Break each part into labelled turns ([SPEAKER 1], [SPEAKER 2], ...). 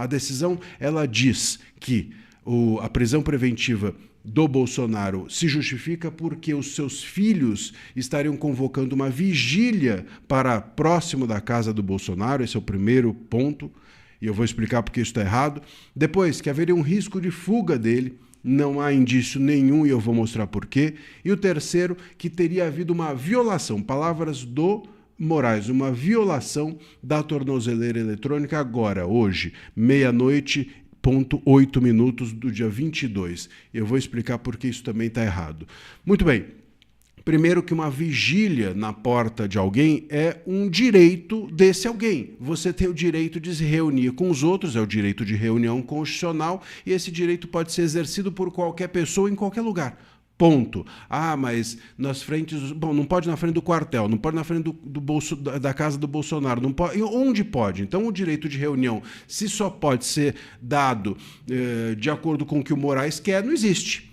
[SPEAKER 1] A decisão, ela diz que a prisão preventiva do Bolsonaro se justifica porque os seus filhos estariam convocando uma vigília para próximo da casa do Bolsonaro. Esse é o primeiro ponto, e eu vou explicar porque isso está errado. Depois, que haveria um risco de fuga dele. Não há indício nenhum e eu vou mostrar por quê. E o terceiro, que teria havido uma violação, palavras do Moraes, uma violação da tornozeleira eletrônica agora, hoje, 00:08 do dia 22. Eu vou explicar por que isso também está errado. Muito bem. Primeiro, que uma vigília na porta de alguém é um direito desse alguém. Você tem o direito de se reunir com os outros, é o direito de reunião constitucional, e esse direito pode ser exercido por qualquer pessoa em qualquer lugar. Ponto. Ah, mas nas frentes... Bom, não pode na frente do quartel, não pode na frente da casa do Bolsonaro, não pode... Onde pode? Então, o direito de reunião, se só pode ser dado de acordo com o que o Moraes quer, não existe.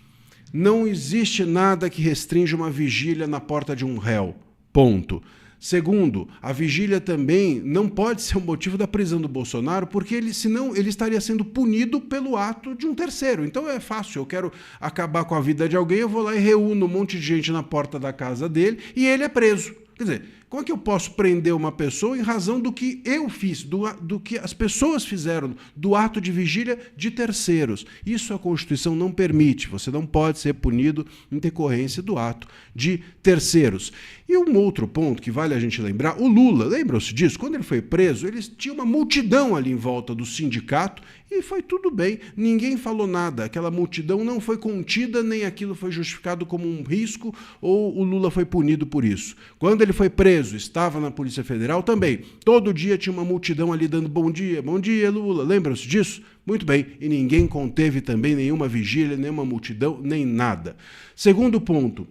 [SPEAKER 1] Não existe nada que restrinja uma vigília na porta de um réu. Ponto. Segundo, a vigília também não pode ser o motivo da prisão do Bolsonaro, porque senão ele estaria sendo punido pelo ato de um terceiro. Então é fácil, eu quero acabar com a vida de alguém, eu vou lá e reúno um monte de gente na porta da casa dele e ele é preso. Quer dizer, como é que eu posso prender uma pessoa em razão do que eu fiz, do que as pessoas fizeram, do ato de vigília de terceiros? Isso a Constituição não permite. Você não pode ser punido em decorrência do ato de terceiros. E um outro ponto que vale a gente lembrar, o Lula, lembram-se disso? Quando ele foi preso, eles tinham uma multidão ali em volta do sindicato e foi tudo bem, ninguém falou nada. Aquela multidão não foi contida, nem aquilo foi justificado como um risco ou o Lula foi punido por isso. Quando ele foi preso, estava na Polícia Federal também. Todo dia tinha uma multidão ali dando bom dia Lula, lembram-se disso? Muito bem, e ninguém conteve também nenhuma vigília, nenhuma multidão, nem nada. Segundo ponto,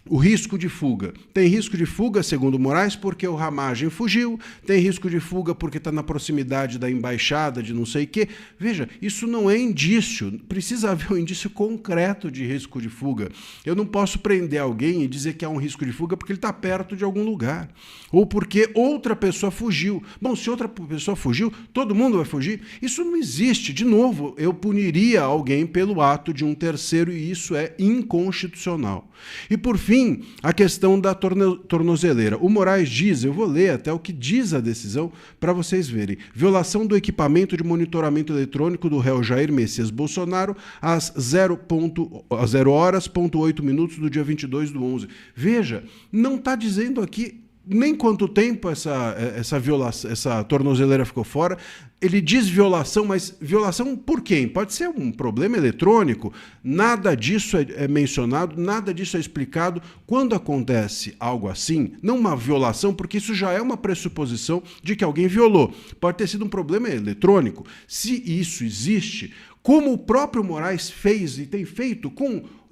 [SPEAKER 1] o risco de fuga. Tem risco de fuga, segundo Moraes, porque o Ramagem fugiu, tem risco de fuga porque está na proximidade da embaixada de não sei o quê. Veja, isso não é indício, precisa haver um indício concreto de risco de fuga. Eu não posso prender alguém e dizer que há um risco de fuga porque ele está perto de algum lugar, ou porque outra pessoa fugiu. Bom, se outra pessoa fugiu, todo mundo vai fugir? Isso não existe. De novo, eu puniria alguém pelo ato de um terceiro e isso é inconstitucional. E por fim, a questão da tornozeleira. O Moraes diz, eu vou ler até o que diz a decisão para vocês verem. Violação do equipamento de monitoramento eletrônico do réu Jair Messias Bolsonaro às 00:08 do dia 22/11. Veja, não está dizendo aqui nem quanto tempo essa violação, essa tornozeleira ficou fora. Ele diz violação, mas violação por quem? Pode ser um problema eletrônico. Nada disso é mencionado, nada disso é explicado. Quando acontece algo assim, não uma violação, porque isso já é uma pressuposição de que alguém violou. Pode ter sido um problema eletrônico. Se isso existe, como o próprio Moraes fez e tem feito,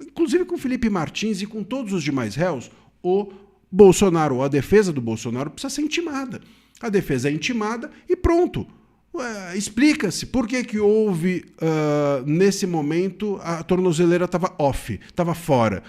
[SPEAKER 1] inclusive com Felipe Martins e com todos os demais réus, o Bolsonaro, ou a defesa do Bolsonaro, precisa ser intimada. A defesa é intimada e pronto. Explica-se por que houve, nesse momento, a tornozeleira estava off, estava fora.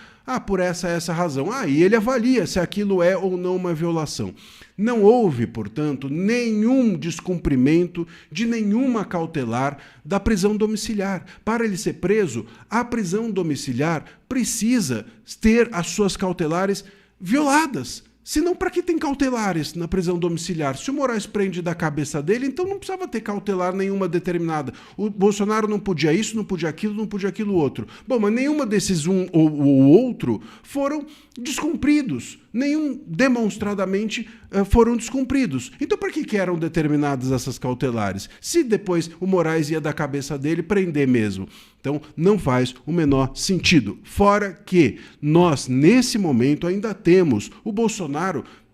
[SPEAKER 1] Por essa razão. E ele avalia se aquilo é ou não uma violação. Não houve, portanto, nenhum descumprimento de nenhuma cautelar da prisão domiciliar. Para ele ser preso, a prisão domiciliar precisa ter as suas cautelares violadas. Senão, para que tem cautelares na prisão domiciliar? Se o Moraes prende da cabeça dele, então não precisava ter cautelar nenhuma determinada. O Bolsonaro não podia isso, não podia aquilo outro. Bom, mas nenhuma desses um ou outro foram descumpridos. Nenhum demonstradamente foram descumpridos. Então, para que eram determinadas essas cautelares? Se depois o Moraes ia da cabeça dele prender mesmo. Então, não faz o menor sentido. Fora que nós, nesse momento, ainda temos o Bolsonaro,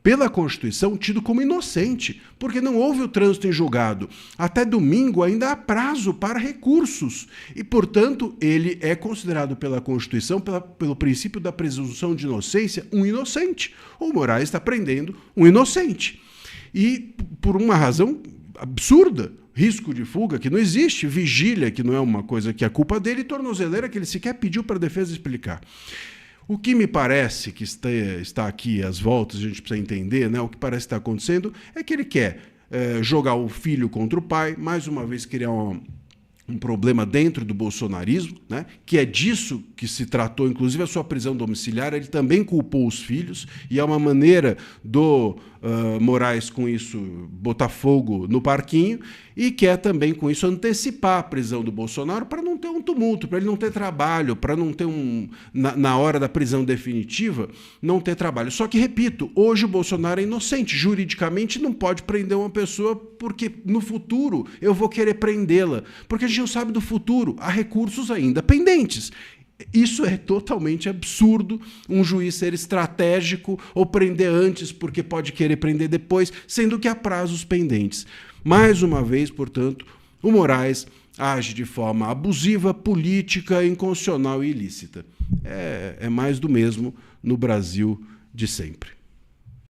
[SPEAKER 1] pela Constituição, tido como inocente, porque não houve o trânsito em julgado. Até domingo ainda há prazo para recursos e, portanto, ele é considerado pela Constituição, pelo princípio da presunção de inocência, um inocente. O Moraes está prendendo um inocente. E por uma razão absurda, risco de fuga que não existe, vigília que não é uma coisa que é culpa dele e tornozeleira que ele sequer pediu para a defesa explicar. O que me parece que está aqui às voltas, a gente precisa entender, né? O que parece estar acontecendo é que ele quer jogar o filho contra o pai, mais uma vez criar um problema dentro do bolsonarismo, né? Que é disso que se tratou, inclusive a sua prisão domiciliar, ele também culpou os filhos, e é uma maneira do Moraes, com isso, botar fogo no parquinho, e quer também, com isso, antecipar a prisão do Bolsonaro para não ter um tumulto, para ele não ter trabalho, para não ter na hora da prisão definitiva, não ter trabalho. Só que, repito, hoje o Bolsonaro é inocente, juridicamente não pode prender uma pessoa porque no futuro eu vou querer prendê-la, porque a gente não sabe do futuro, há recursos ainda pendentes. Isso é totalmente absurdo, um juiz ser estratégico ou prender antes porque pode querer prender depois, sendo que há prazos pendentes. Mais uma vez, portanto, o Moraes age de forma abusiva, política, inconstitucional e ilícita. É mais do mesmo no Brasil de sempre.